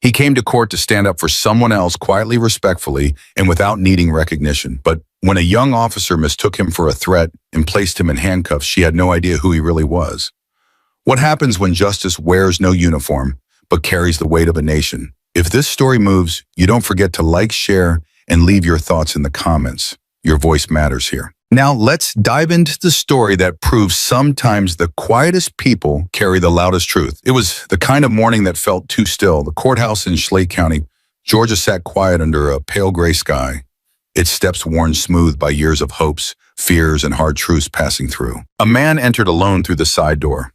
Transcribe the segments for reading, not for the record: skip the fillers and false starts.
He came to court to stand up for someone else quietly, respectfully, and without needing recognition. But when a young officer mistook him for a threat and placed him in handcuffs, she had no idea who he really was. What happens when justice wears no uniform, but carries the weight of a nation? If this story moves, you don't forget to like, share, and leave your thoughts in the comments. Your voice matters here. Now let's dive into the story that proves sometimes the quietest people carry the loudest truth. It was the kind of morning that felt too still. The courthouse in Schley County, Georgia sat quiet under a pale gray sky, its steps worn smooth by years of hopes, fears, and hard truths passing through. A man entered alone through the side door.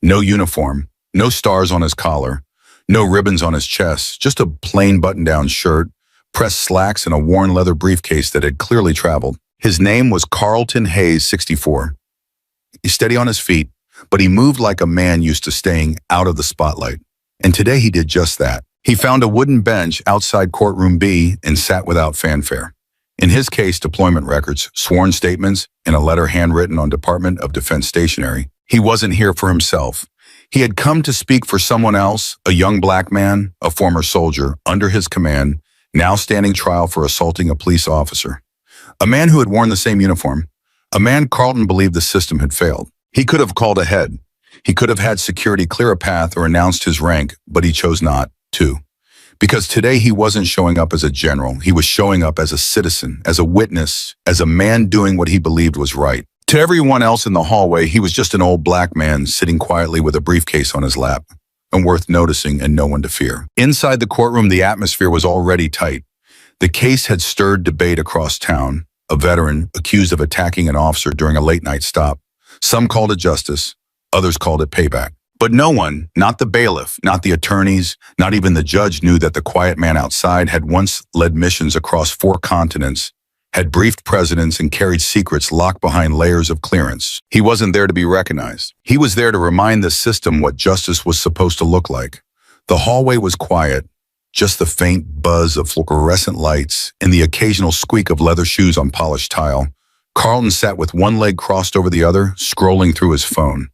No uniform, no stars on his collar, no ribbons on his chest, just a plain button-down shirt, pressed slacks, and a worn leather briefcase that had clearly traveled. His name was Carlton Hayes, 64. He's steady on his feet, but he moved like a man used to staying out of the spotlight. And today he did just that. He found a wooden bench outside Courtroom B and sat without fanfare. In his case, deployment records, sworn statements, and a letter handwritten on Department of Defense stationery. He wasn't here for himself. He had come to speak for someone else, a young black man, a former soldier, under his command, now standing trial for assaulting a police officer. A man who had worn the same uniform. A man Carlton believed the system had failed. He could have called ahead. He could have had security clear a path or announced his rank, but he chose not to. Because today he wasn't showing up as a general. He was showing up as a citizen, as a witness, as a man doing what he believed was right. To everyone else in the hallway, he was just an old black man sitting quietly with a briefcase on his lap, unworth noticing and no one to fear. Inside the courtroom, the atmosphere was already tight. The case had stirred debate across town. A veteran accused of attacking an officer during a late-night stop. Some called it justice, others called it payback. But no one, not the bailiff, not the attorneys, not even the judge, knew that the quiet man outside had once led missions across 4 continents, had briefed presidents, and carried secrets locked behind layers of clearance. He wasn't there to be recognized. He was there to remind the system what justice was supposed to look like. The hallway was quiet. Just the faint buzz of fluorescent lights and the occasional squeak of leather shoes on polished tile. Carlton sat with one leg crossed over the other, scrolling through his phone.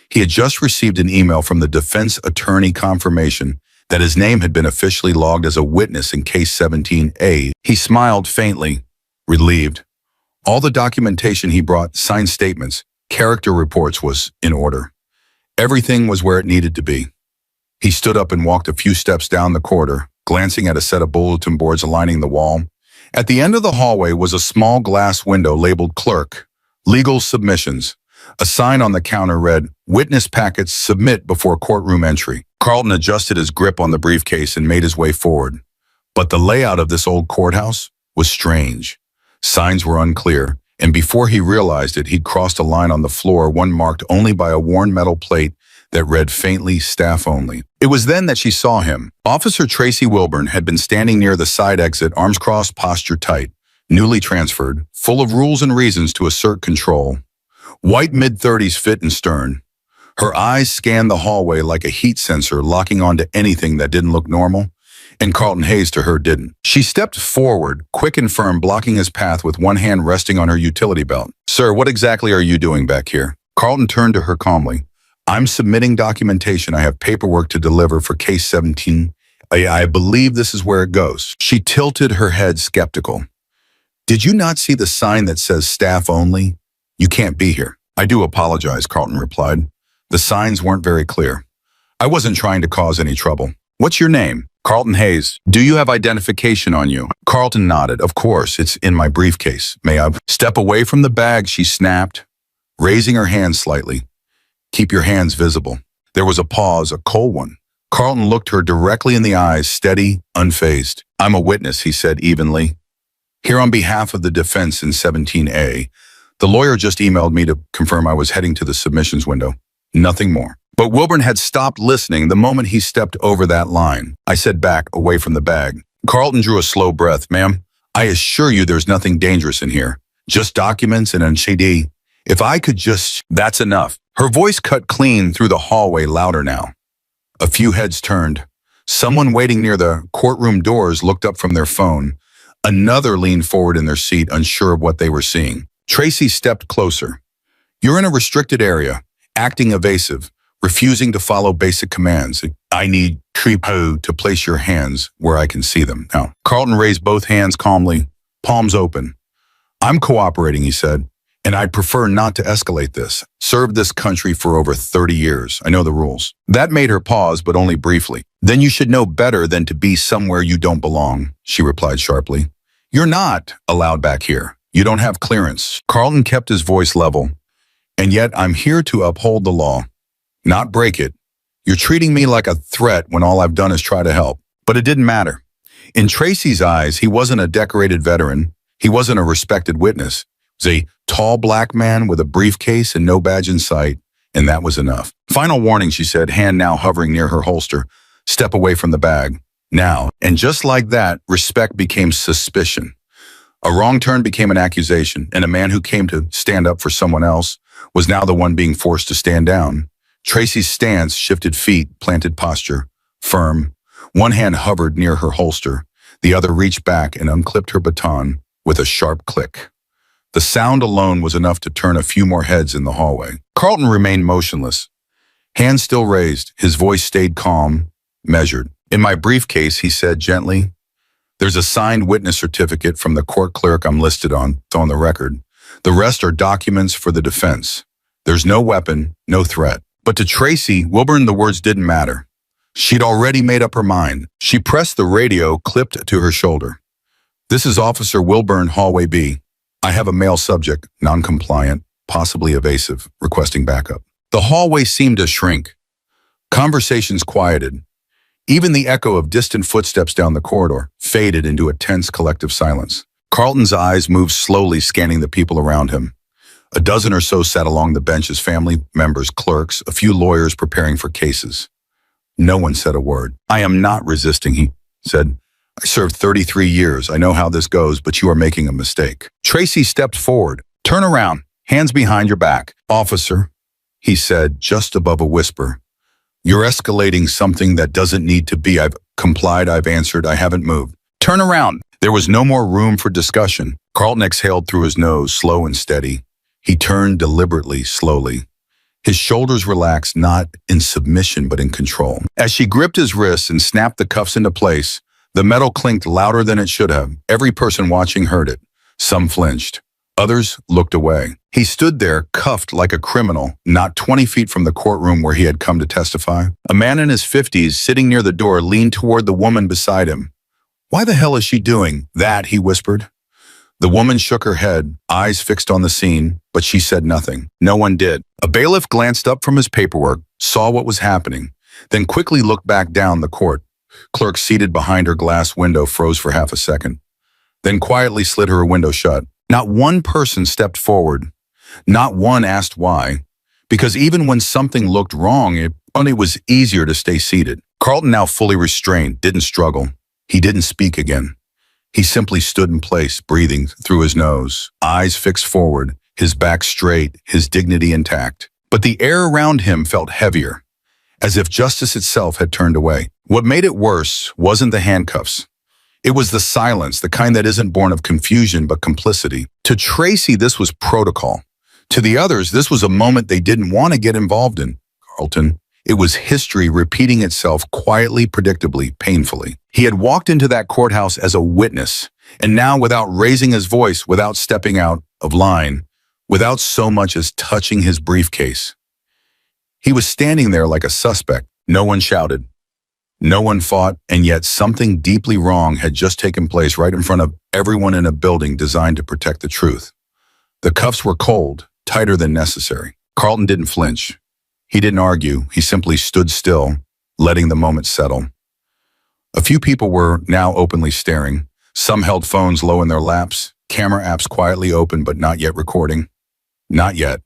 He had just received an email from the defense attorney confirmation that his name had been officially logged as a witness in Case 17A. He smiled faintly, relieved. All the documentation he brought, signed statements, character reports, was in order. Everything was where it needed to be. He stood up and walked a few steps down the corridor, glancing at a set of bulletin boards lining the wall. At the end of the hallway was a small glass window labeled Clerk, Legal Submissions. A sign on the counter read, Witness Packets Submit Before Courtroom Entry. Carlton adjusted his grip on the briefcase and made his way forward. But the layout of this old courthouse was strange. Signs were unclear, and before he realized it, he'd crossed a line on the floor, one marked only by a worn metal plate that read faintly, Staff Only. It was then that she saw him. Officer Tracy Wilburn had been standing near the side exit, arms crossed, posture tight, newly transferred, full of rules and reasons to assert control. White mid-30s, fit and stern. Her eyes scanned the hallway like a heat sensor, locking onto anything that didn't look normal, and Carlton Hayes to her didn't. She stepped forward, quick and firm, blocking his path with one hand resting on her utility belt. Sir, what exactly are you doing back here? Carlton turned to her calmly. I'm submitting documentation. I have paperwork to deliver for Case 17. I believe this is where it goes. She tilted her head, skeptical. Did you not see the sign that says Staff Only? You can't be here. I do apologize, Carlton replied. The signs weren't very clear. I wasn't trying to cause any trouble. What's your name? Carlton Hayes. Do you have identification on you? Carlton nodded. Of course, it's in my briefcase. May I step away from the bag? She snapped, raising her hand slightly. Keep your hands visible. There was a pause, a cold one. Carlton looked her directly in the eyes, steady, unfazed. I'm a witness, he said evenly. Here on behalf of the defense in 17A. The lawyer just emailed me to confirm I was heading to the submissions window. Nothing more. But Wilburn had stopped listening the moment he stepped over that line. I said back, away from the bag. Carlton drew a slow breath. Ma'am, I assure you there's nothing dangerous in here. Just documents and an CD. If I could just... That's enough. Her voice cut clean through the hallway, louder now. A few heads turned. Someone waiting near the courtroom doors looked up from their phone. Another leaned forward in their seat, unsure of what they were seeing. Tracy stepped closer. You're in a restricted area, acting evasive, refusing to follow basic commands. I need Tripo to place your hands where I can see them. Now, Carlton raised both hands calmly, palms open. I'm cooperating, he said, and I'd prefer not to escalate this. Served this country for over 30 years. I know the rules. That made her pause, but only briefly. Then you should know better than to be somewhere you don't belong, she replied sharply. You're not allowed back here. You don't have clearance. Carlton kept his voice level. And yet I'm here to uphold the law, not break it. You're treating me like a threat when all I've done is try to help. But it didn't matter. In Tracy's eyes, he wasn't a decorated veteran. He wasn't a respected witness. He was a tall black man with a briefcase and no badge in sight, and that was enough. Final warning, she said, hand now hovering near her holster. Step away from the bag. Now. And just like that, respect became suspicion. A wrong turn became an accusation, and a man who came to stand up for someone else was now the one being forced to stand down. Tracy's stance shifted feet, planted posture, firm. One hand hovered near her holster. The other reached back and unclipped her baton with a sharp click. The sound alone was enough to turn a few more heads in the hallway. Carlton remained motionless. Hands still raised, his voice stayed calm, measured. In my briefcase, he said gently, there's a signed witness certificate from the court clerk I'm listed on, it's on the record. The rest are documents for the defense. There's no weapon, no threat. But to Tracy, Wilburn, the words didn't matter. She'd already made up her mind. She pressed the radio clipped to her shoulder. This is Officer Wilburn, Hallway B. I have a male subject, non-compliant, possibly evasive, requesting backup. The hallway seemed to shrink. Conversations quieted. Even the echo of distant footsteps down the corridor faded into a tense collective silence. Carlton's eyes moved slowly, scanning the people around him. A dozen or so sat along the benches, family members, clerks, a few lawyers preparing for cases. No one said a word. I am not resisting, he said. I served 33 years. I know how this goes, but you are making a mistake. Tracy stepped forward. Turn around, hands behind your back. Officer, he said, just above a whisper. You're escalating something that doesn't need to be. I've complied, I've answered, I haven't moved. Turn around. There was no more room for discussion. Carlton exhaled through his nose, slow and steady. He turned deliberately, slowly. His shoulders relaxed, not in submission, but in control. As she gripped his wrists and snapped the cuffs into place, the metal clinked louder than it should have. Every person watching heard it. Some flinched. Others looked away. He stood there, cuffed like a criminal, not 20 feet from the courtroom where he had come to testify. A man in his 50s, sitting near the door, leaned toward the woman beside him. Why the hell is she doing that? He whispered. The woman shook her head, eyes fixed on the scene, but she said nothing. No one did. A bailiff glanced up from his paperwork, saw what was happening, then quickly looked back down the court. Clerk seated behind her glass window froze for half a second, then quietly slid her window shut. Not one person stepped forward. Not one asked why, because even when something looked wrong, it was easier to stay seated. Carlton, now fully restrained, didn't struggle. He didn't speak again. He simply stood in place, breathing through his nose, eyes fixed forward, his back straight, his dignity intact. But the air around him felt heavier, as if justice itself had turned away. What made it worse wasn't the handcuffs. It was the silence, the kind that isn't born of confusion but complicity. To Tracy, this was protocol. To the others, this was a moment they didn't want to get involved in. Carlton, it was history repeating itself quietly, predictably, painfully. He had walked into that courthouse as a witness, and now without raising his voice, without stepping out of line, without so much as touching his briefcase. He was standing there like a suspect. No one shouted. No one fought, and yet something deeply wrong had just taken place right in front of everyone in a building designed to protect the truth. The cuffs were cold, tighter than necessary. Carlton didn't flinch. He didn't argue. He simply stood still, letting the moment settle. A few people were now openly staring. Some held phones low in their laps, camera apps quietly open but not yet recording. Not yet.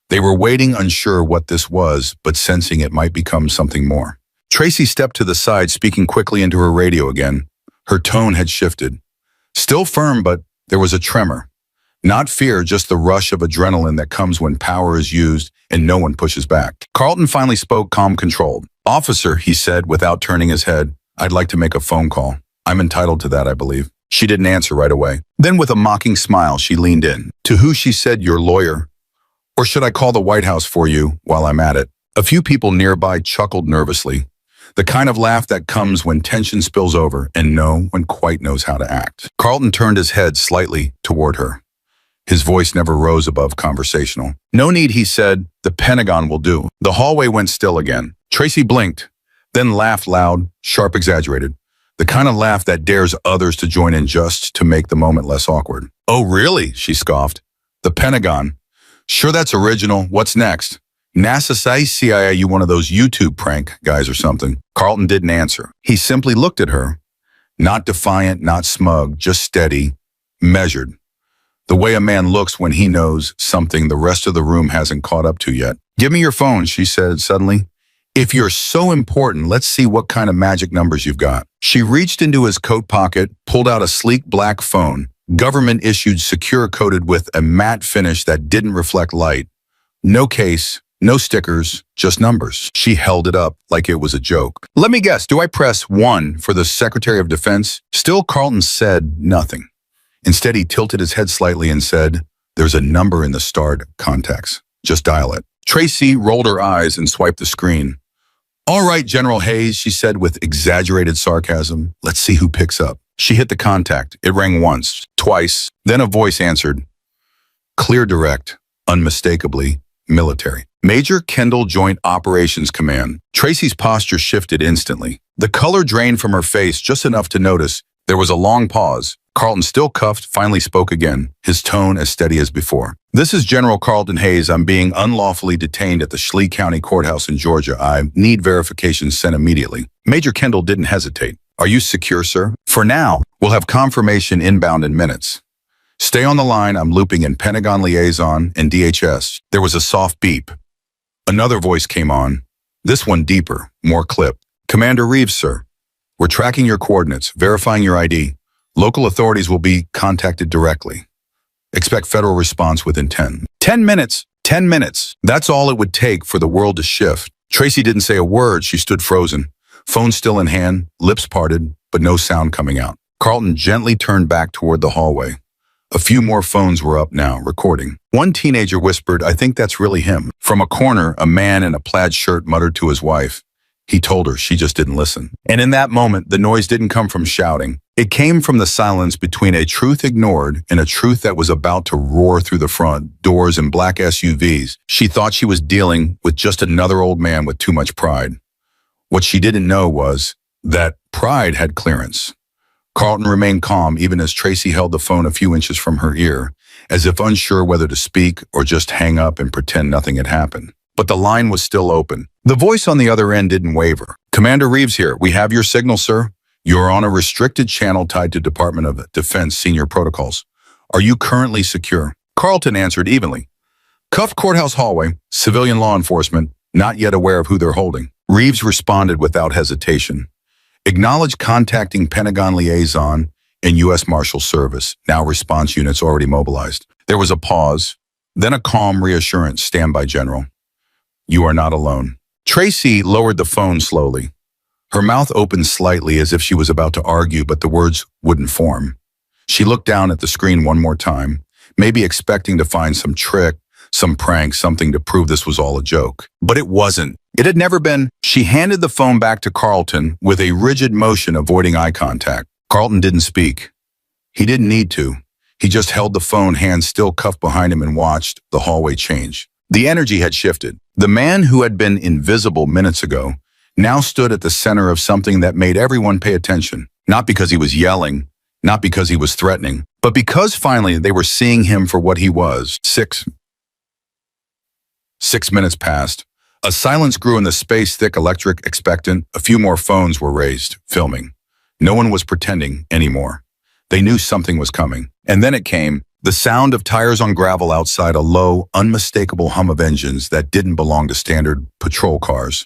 They were waiting, unsure what this was, but sensing it might become something more. Tracy stepped to the side, speaking quickly into her radio again. Her tone had shifted. Still firm, but there was a tremor. Not fear, just the rush of adrenaline that comes when power is used and no one pushes back. Carlton finally spoke, calm, controlled. Officer, he said without turning his head, I'd like to make a phone call. I'm entitled to that, I believe. She didn't answer right away. Then with a mocking smile, she leaned in. To who, she said, your lawyer? Or should I call the White House for you while I'm at it? A few people nearby chuckled nervously. The kind of laugh that comes when tension spills over and no one quite knows how to act. Carlton turned his head slightly toward her. His voice never rose above conversational. "No need," he said. "The Pentagon will do." The hallway went still again. Tracy blinked, then laughed loud, sharp, exaggerated. The kind of laugh that dares others to join in just to make the moment less awkward. "Oh, really?" she scoffed. "The Pentagon? Sure, that's original. What's next? NASA says CIA, you one of those YouTube prank guys or something?" Carlton didn't answer. He simply looked at her. Not defiant, not smug, just steady, measured. The way a man looks when he knows something the rest of the room hasn't caught up to yet. "Give me your phone," she said suddenly. "If you're so important, let's see what kind of magic numbers you've got." She reached into his coat pocket, pulled out a sleek black phone, government-issued, secure, coated with a matte finish that didn't reflect light. No case, no stickers, just numbers. She held it up like it was a joke. "Let me guess, do I press 1 for the Secretary of Defense?" Still, Carlton said nothing. Instead, he tilted his head slightly and said, "There's a number in the starred contacts. Just dial it." Tracy rolled her eyes and swiped the screen. "All right, General Hayes," she said with exaggerated sarcasm. "Let's see who picks up." She hit the contact. It rang once, twice. Then a voice answered. Clear, direct, unmistakably military. "Major Kendall, Joint Operations Command." Tracy's posture shifted instantly. The color drained from her face just enough to notice. There was a long pause. Carlton, still cuffed, finally spoke again, his tone as steady as before. "This is General Carlton Hayes. I'm being unlawfully detained at the Schley County Courthouse in Georgia. I need verification sent immediately." Major Kendall didn't hesitate. "Are you secure, sir?" "For now. We'll have confirmation inbound in minutes." "Stay on the line. I'm looping in Pentagon liaison and DHS." There was a soft beep. Another voice came on, this one deeper, more clipped. "Commander Reeves, sir. We're tracking your coordinates, verifying your ID. Local authorities will be contacted directly. Expect federal response within 10 minutes. 10 minutes. That's all it would take for the world to shift. Tracy didn't say a word. She stood frozen, phone still in hand, lips parted, but no sound coming out. Carlton gently turned back toward the hallway. A few more phones were up now, recording. One teenager whispered, "I think that's really him." From a corner, a man in a plaid shirt muttered to his wife. He told her, she just didn't listen. And in that moment, the noise didn't come from shouting. It came from the silence between a truth ignored and a truth that was about to roar through the front doors and black SUVs. She thought she was dealing with just another old man with too much pride. What she didn't know was that pride had clearance. Carlton remained calm even as Tracy held the phone a few inches from her ear, as if unsure whether to speak or just hang up and pretend nothing had happened. But the line was still open. The voice on the other end didn't waver. "Commander Reeves here. We have your signal, sir. You're on a restricted channel tied to Department of Defense senior protocols. Are you currently secure?" Carlton answered evenly. "Cuffed courthouse hallway, civilian law enforcement, not yet aware of who they're holding." Reeves responded without hesitation. "Acknowledge contacting Pentagon liaison and U.S. Marshal Service. Now response units already mobilized." There was a pause, then a calm reassurance. "Standby, General. You are not alone." Tracy lowered the phone slowly. Her mouth opened slightly as if she was about to argue, but the words wouldn't form. She looked down at the screen one more time, maybe expecting to find some trick, some prank, something to prove this was all a joke. But it wasn't. It had never been. She handed the phone back to Carlton with a rigid motion, avoiding eye contact. Carlton didn't speak. He didn't need to. He just held the phone, hands still cuffed behind him, and watched the hallway change. The energy had shifted. The man who had been invisible minutes ago now stood at the center of something that made everyone pay attention. Not because he was yelling, not because he was threatening, but because finally they were seeing him for what he was. Six minutes passed. A silence grew in the space, thick, electric, expectant. A few more phones were raised, filming. No one was pretending anymore. They knew something was coming. And then it came. The sound of tires on gravel outside, a low, unmistakable hum of engines that didn't belong to standard patrol cars.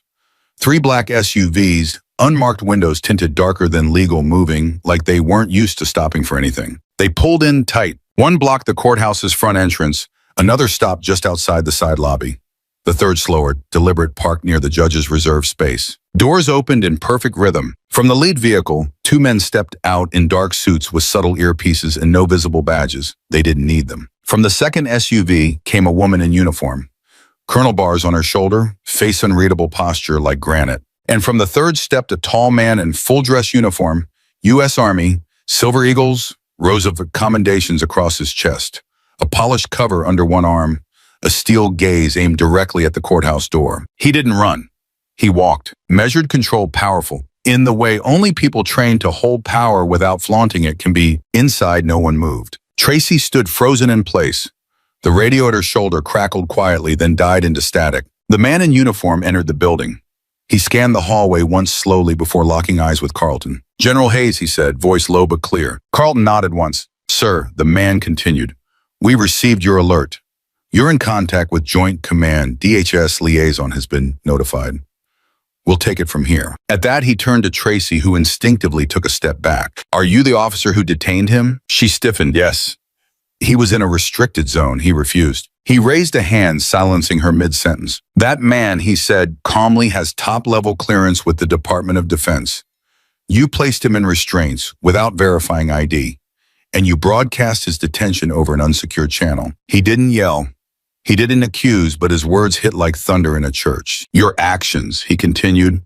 3 black SUVs, unmarked windows tinted darker than legal, moving like they weren't used to stopping for anything. They pulled in tight. One blocked the courthouse's front entrance. Another stopped just outside the side lobby. The third, slower, deliberate, parked near the judge's reserved space. Doors opened in perfect rhythm. From the lead vehicle, 2 men stepped out in dark suits with subtle earpieces and no visible badges. They didn't need them. From the second SUV came a woman in uniform. Colonel bars on her shoulder, face unreadable, posture like granite. And from the third stepped a tall man in full dress uniform, U.S. Army, silver eagles, rows of commendations across his chest, a polished cover under one arm, a steel gaze aimed directly at the courthouse door. He didn't run. He walked, measured, controlled, powerful, in the way only people trained to hold power without flaunting it can be. Inside, no one moved. Tracy stood frozen in place. The radio at her shoulder crackled quietly, then died into static. The man in uniform entered the building. He scanned the hallway once slowly before locking eyes with Carlton. "General Hayes," he said, voice low but clear. Carlton nodded once. "Sir," the man continued, "we received your alert. You're in contact with Joint Command. DHS liaison has been notified. We'll take it from here." At that, he turned to Tracy, who instinctively took a step back. "Are you the officer who detained him?" She stiffened. "Yes." He was in a restricted zone. He refused. He raised a hand, silencing her mid-sentence. "That man," he said calmly, "has top-level clearance with the Department of Defense. You placed him in restraints without verifying ID, and you broadcast his detention over an unsecured channel." He didn't yell. He didn't accuse, but his words hit like thunder in a church. "Your actions," he continued,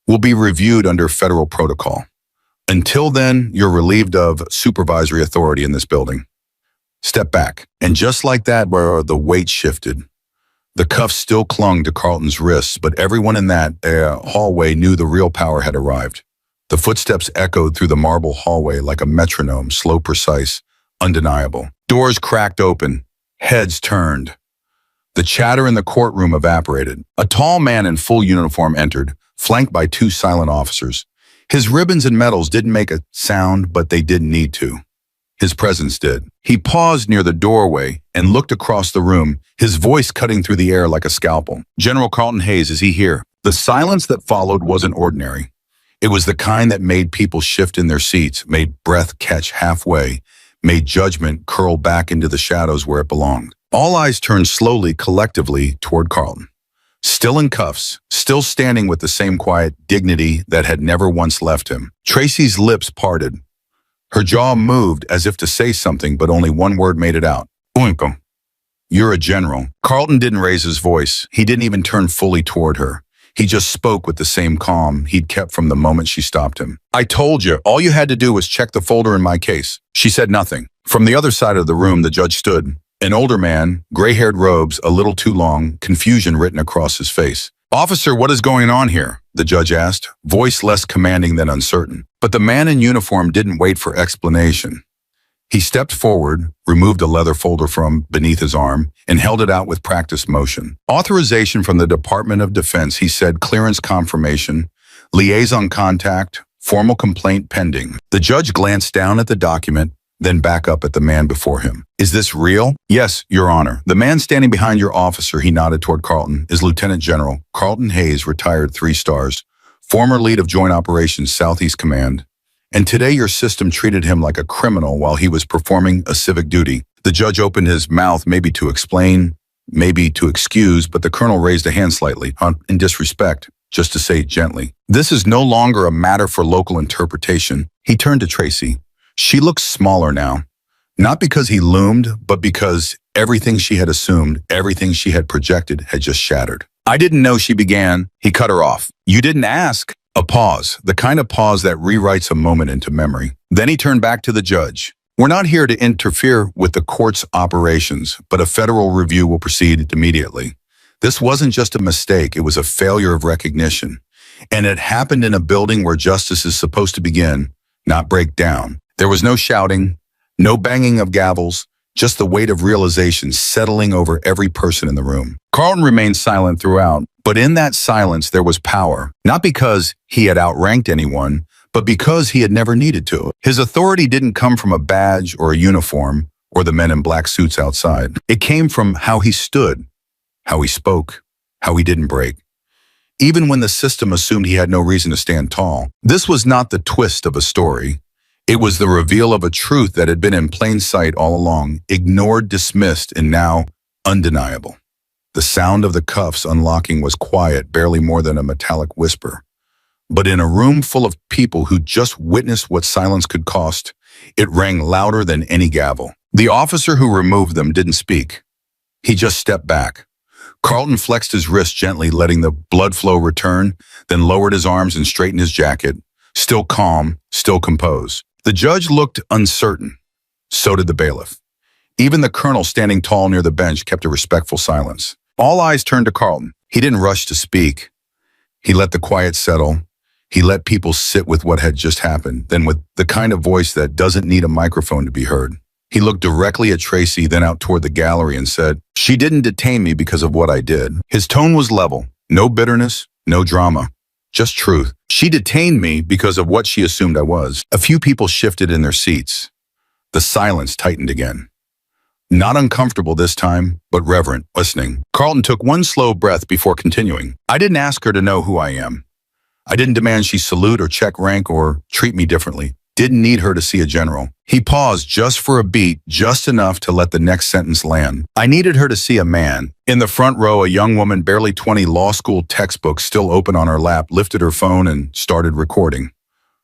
"will be reviewed under federal protocol. Until then, you're relieved of supervisory authority in this building. Step back." And just like that, where the weight shifted. The cuffs still clung to Carlton's wrists, but everyone in that hallway knew the real power had arrived. The footsteps echoed through the marble hallway like a metronome, slow, precise, undeniable. Doors cracked open. Heads turned. The chatter in the courtroom evaporated. A tall man in full uniform entered, flanked by two silent officers. His ribbons and medals didn't make a sound, but they didn't need to. His presence did. He paused near the doorway and looked across the room, his voice cutting through the air like a scalpel. "General Carlton Hayes, is he here?" The silence that followed wasn't ordinary. It was the kind that made people shift in their seats, made breath catch halfway, made judgment curl back into the shadows where it belonged. All eyes turned slowly, collectively, toward Carlton. Still in cuffs, still standing with the same quiet dignity that had never once left him. Tracy's lips parted. Her jaw moved as if to say something, but only one word made it out. "Oinko. You're a general." Carlton didn't raise his voice. He didn't even turn fully toward her. He just spoke with the same calm he'd kept from the moment she stopped him. "I told you, all you had to do was check the folder in my case." She said nothing. From the other side of the room, the judge stood. An older man, gray-haired robes, a little too long, confusion written across his face. "Officer, what is going on here?" the judge asked, voice less commanding than uncertain. But the man in uniform didn't wait for explanation. He stepped forward, removed a leather folder from beneath his arm, and held it out with practiced motion. "Authorization from the Department of Defense," he said, "clearance confirmation, liaison contact, formal complaint pending." The judge glanced down at the document, then back up at the man before him. "Is this real?" "Yes, Your Honor." The man standing behind your officer, he nodded toward Carlton, is Lieutenant General Carlton Hayes, retired 3 stars, former lead of Joint Operations Southeast Command. And today your system treated him like a criminal while he was performing a civic duty. The judge opened his mouth, maybe to explain, maybe to excuse, but the colonel raised a hand slightly, in disrespect, just to say gently, "This is no longer a matter for local interpretation." He turned to Tracy. She looked smaller now, not because he loomed, but because everything she had assumed, everything she had projected had just shattered. "I didn't know," she began. He cut her off. "You didn't ask." A pause, the kind of pause that rewrites a moment into memory. Then he turned back to the judge. "We're not here to interfere with the court's operations, but a federal review will proceed immediately. This wasn't just a mistake, it was a failure of recognition. And it happened in a building where justice is supposed to begin, not break down." There was no shouting, no banging of gavels, just the weight of realization settling over every person in the room. Carlton remained silent throughout, but in that silence there was power, not because he had outranked anyone, but because he had never needed to. His authority didn't come from a badge or a uniform or the men in black suits outside. It came from how he stood, how he spoke, how he didn't break. Even when the system assumed he had no reason to stand tall. This was not the twist of a story. It was the reveal of a truth that had been in plain sight all along, ignored, dismissed, and now undeniable. The sound of the cuffs unlocking was quiet, barely more than a metallic whisper. But in a room full of people who just witnessed what silence could cost, it rang louder than any gavel. The officer who removed them didn't speak. He just stepped back, Carlton flexed his wrist gently, letting the blood flow return, then lowered his arms and straightened his jacket, still calm, still composed. The judge looked uncertain. So did the bailiff. Even the colonel standing tall near the bench kept a respectful silence. All eyes turned to Carlton. He didn't rush to speak. He let the quiet settle. He let people sit with what had just happened, then with the kind of voice that doesn't need a microphone to be heard. He looked directly at Tracy, then out toward the gallery and said, "She didn't detain me because of what I did." His tone was level. No bitterness, no drama. Just truth. She detained me because of what she assumed I was. A few people shifted in their seats. The silence tightened again. Not uncomfortable this time, but reverent, listening. Carlton took one slow breath before continuing. "I didn't ask her to know who I am. I didn't demand she salute or check rank or treat me differently. Didn't need her to see a general." He paused just for a beat, just enough to let the next sentence land. "I needed her to see a man." In the front row, a young woman, barely 20, law school textbook still open on her lap, lifted her phone and started recording.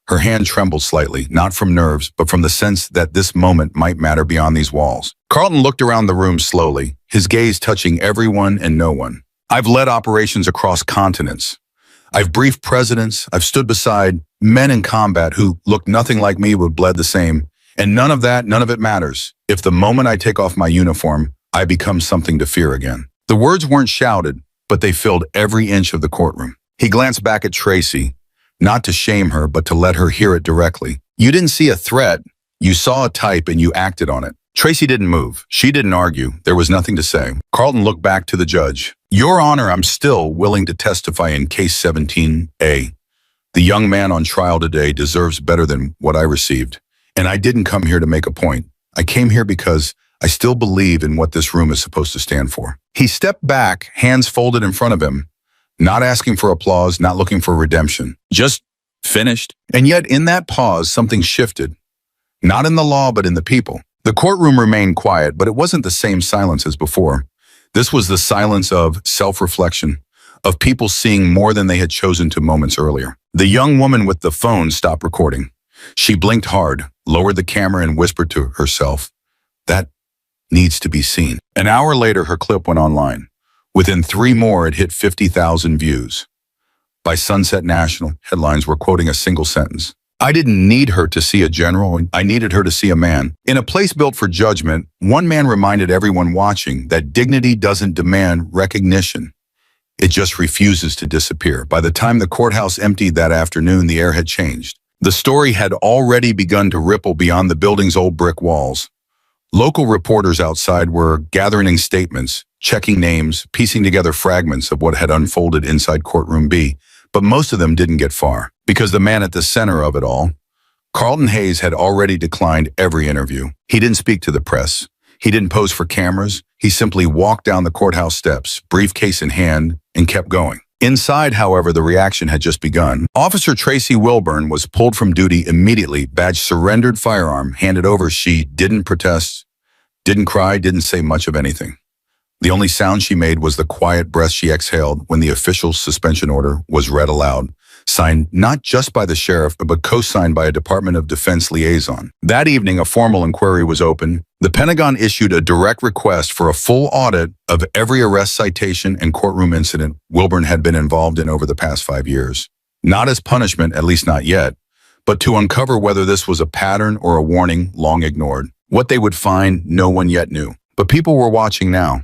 Her hand trembled slightly, not from nerves, but from the sense that this moment might matter beyond these walls. Carlton looked around the room slowly, his gaze touching everyone and no one. "I've led operations across continents. I've briefed presidents. I've stood beside men in combat who looked nothing like me but bled the same. And none of it matters. If the moment I take off my uniform, I become something to fear again." The words weren't shouted, but they filled every inch of the courtroom. He glanced back at Tracy, not to shame her, but to let her hear it directly. "You didn't see a threat. You saw a type and you acted on it." Tracy didn't move. She didn't argue. There was nothing to say. Carlton looked back to the judge. "Your Honor, I'm still willing to testify in case 17A. The young man on trial today deserves better than what I received. And I didn't come here to make a point. I came here because I still believe in what this room is supposed to stand for." He stepped back, hands folded in front of him, not asking for applause, not looking for redemption. Just finished. And yet in that pause, something shifted. Not in the law, but in the people. The courtroom remained quiet, but it wasn't the same silence as before. This was the silence of self-reflection, of people seeing more than they had chosen to moments earlier. The young woman with the phone stopped recording. She blinked hard, lowered the camera and whispered to herself, "That needs to be seen." An hour later, her clip went online. Within 3 more, it hit 50,000 views. By Sunset National, headlines were quoting a single sentence. "I didn't need her to see a general. I needed her to see a man." In a place built for judgment, one man reminded everyone watching that dignity doesn't demand recognition. It just refuses to disappear. By the time the courthouse emptied that afternoon, the air had changed. The story had already begun to ripple beyond the building's old brick walls. Local reporters outside were gathering statements, checking names, piecing together fragments of what had unfolded inside Courtroom B, but most of them didn't get far, because the man at the center of it all, Carlton Hayes, had already declined every interview. He didn't speak to the press. He didn't pose for cameras. He simply walked down the courthouse steps, briefcase in hand, and kept going. Inside, however, the reaction had just begun. Officer Tracy Wilburn was pulled from duty immediately, badge surrendered firearm, handed over. She didn't protest, didn't cry, didn't say much of anything. The only sound she made was the quiet breath she exhaled when the official suspension order was read aloud, signed not just by the sheriff, but co-signed by a Department of Defense liaison. That evening, a formal inquiry was opened. The Pentagon issued a direct request for a full audit of every arrest, citation, and courtroom incident Wilburn had been involved in over the past 5 years. Not as punishment, at least not yet, but to uncover whether this was a pattern or a warning long ignored. What they would find, no one yet knew. But people were watching now.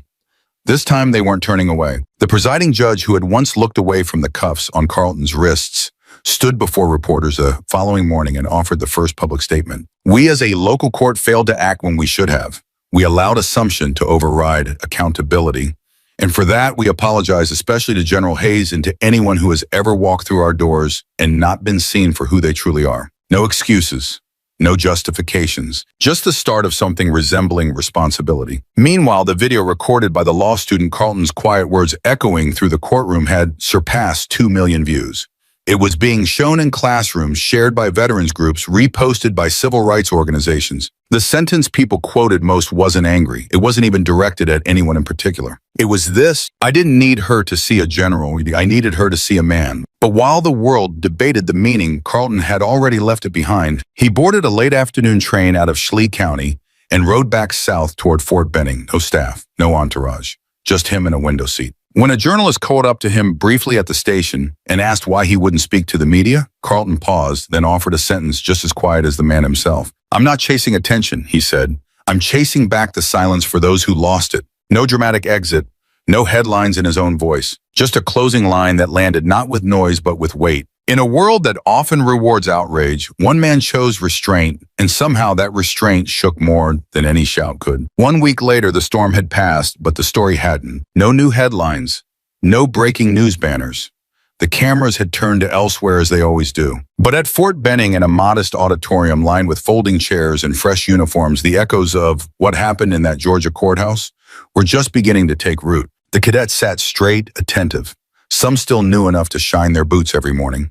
This time, they weren't turning away. The presiding judge, who had once looked away from the cuffs on Carlton's wrists, stood before reporters the following morning and offered the first public statement. "We as a local court failed to act when we should have. We allowed assumption to override accountability. And for that, we apologize especially to General Hayes and to anyone who has ever walked through our doors and not been seen for who they truly are. No excuses. No justifications, just the start of something resembling responsibility." Meanwhile, the video recorded by the law student Carlton's quiet words echoing through the courtroom had surpassed 2 million views. It was being shown in classrooms, shared by veterans groups, reposted by civil rights organizations. The sentence people quoted most wasn't angry. It wasn't even directed at anyone in particular. It was this: "I didn't need her to see a general. I needed her to see a man." But while the world debated the meaning, Carlton had already left it behind. He boarded a late afternoon train out of Schley County and rode back south toward Fort Benning. No staff, no entourage, just him in a window seat. When a journalist called up to him briefly at the station and asked why he wouldn't speak to the media, Carlton paused, then offered a sentence just as quiet as the man himself. "I'm not chasing attention," he said. "I'm chasing back the silence for those who lost it." No dramatic exit, no headlines in his own voice. Just a closing line that landed not with noise but with weight. In a world that often rewards outrage, one man chose restraint, and somehow that restraint shook more than any shout could. 1 week later, the storm had passed, but the story hadn't. No new headlines, no breaking news banners. The cameras had turned to elsewhere as they always do. But at Fort Benning, in a modest auditorium lined with folding chairs and fresh uniforms, the echoes of what happened in that Georgia courthouse were just beginning to take root. The cadets sat straight, attentive. Some still knew enough to shine their boots every morning.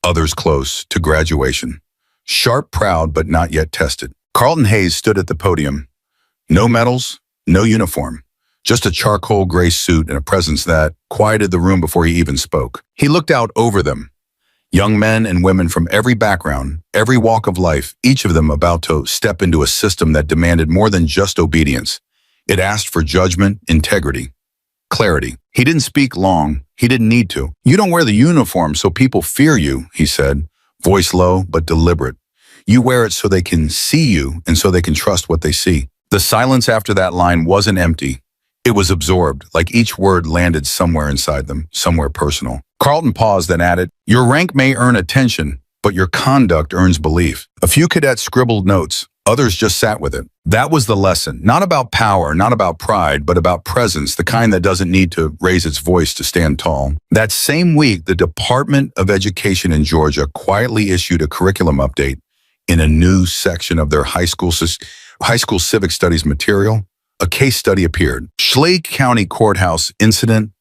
Others close to graduation. Sharp, proud, but not yet tested. Carlton Hayes stood at the podium. No medals, no uniform. Just a charcoal gray suit and a presence that quieted the room before he even spoke. He looked out over them. Young men and women from every background, every walk of life, each of them about to step into a system that demanded more than just obedience. It asked for judgment, integrity, clarity. He didn't speak long. He didn't need to. "You don't wear the uniform so people fear you," he said, voice low but deliberate. "You wear it so they can see you and so they can trust what they see." The silence after that line wasn't empty. It was absorbed, like each word landed somewhere inside them, somewhere personal. Carlton paused, then added, "Your rank may earn attention, but your conduct earns belief." A few cadets scribbled notes. Others just sat with it. That was the lesson. Not about power, not about pride, but about presence, the kind that doesn't need to raise its voice to stand tall. That same week, the Department of Education in Georgia quietly issued a curriculum update in a new section of their high school civic studies material. A case study appeared. Schley County Courthouse Incident,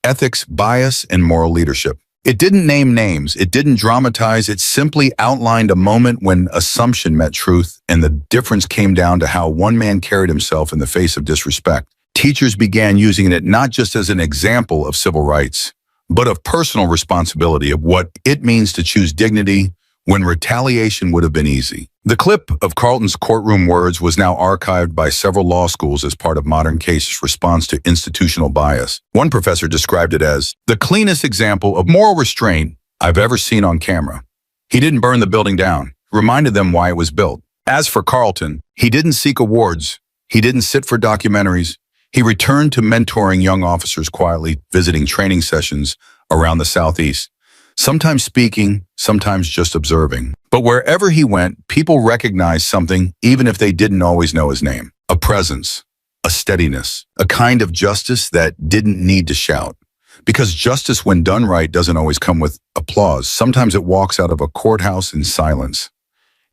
Ethics, Bias, and Moral Leadership. It didn't name names, it didn't dramatize, it simply outlined a moment when assumption met truth, and the difference came down to how one man carried himself in the face of disrespect. Teachers began using it not just as an example of civil rights, but of personal responsibility, of what it means to choose dignity when retaliation would have been easy. The clip of Carlton's courtroom words was now archived by several law schools as part of modern cases' response to institutional bias. One professor described it as the cleanest example of moral restraint I've ever seen on camera. He didn't burn the building down, reminded them why it was built. As for Carlton, he didn't seek awards. He didn't sit for documentaries. He returned to mentoring young officers quietly, visiting training sessions around the Southeast. Sometimes speaking, sometimes just observing. But wherever he went, people recognized something even if they didn't always know his name. A presence, a steadiness, a kind of justice that didn't need to shout. Because justice, when done right, doesn't always come with applause. Sometimes it walks out of a courthouse in silence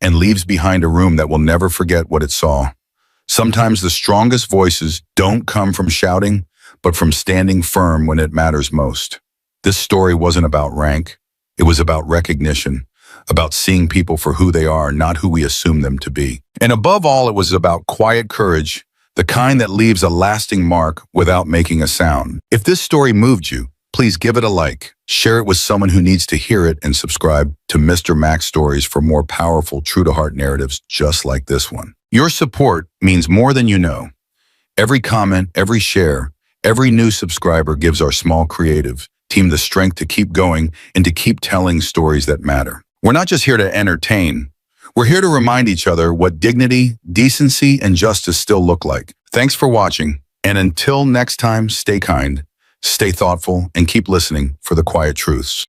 and leaves behind a room that will never forget what it saw. Sometimes the strongest voices don't come from shouting, but from standing firm when it matters most. This story wasn't about rank. It was about recognition, about seeing people for who they are, not who we assume them to be. And above all, it was about quiet courage, the kind that leaves a lasting mark without making a sound. If this story moved you, please give it a like, share it with someone who needs to hear it, and subscribe to Mr. Max Stories for more powerful, true-to-heart narratives just like this one. Your support means more than you know. Every comment, every share, every new subscriber gives our small creative team the strength to keep going and to keep telling stories that matter. We're not just here to entertain. We're here to remind each other what dignity, decency, and justice still look like. Thanks for watching, and until next time, stay kind, stay thoughtful, and keep listening for the quiet truths.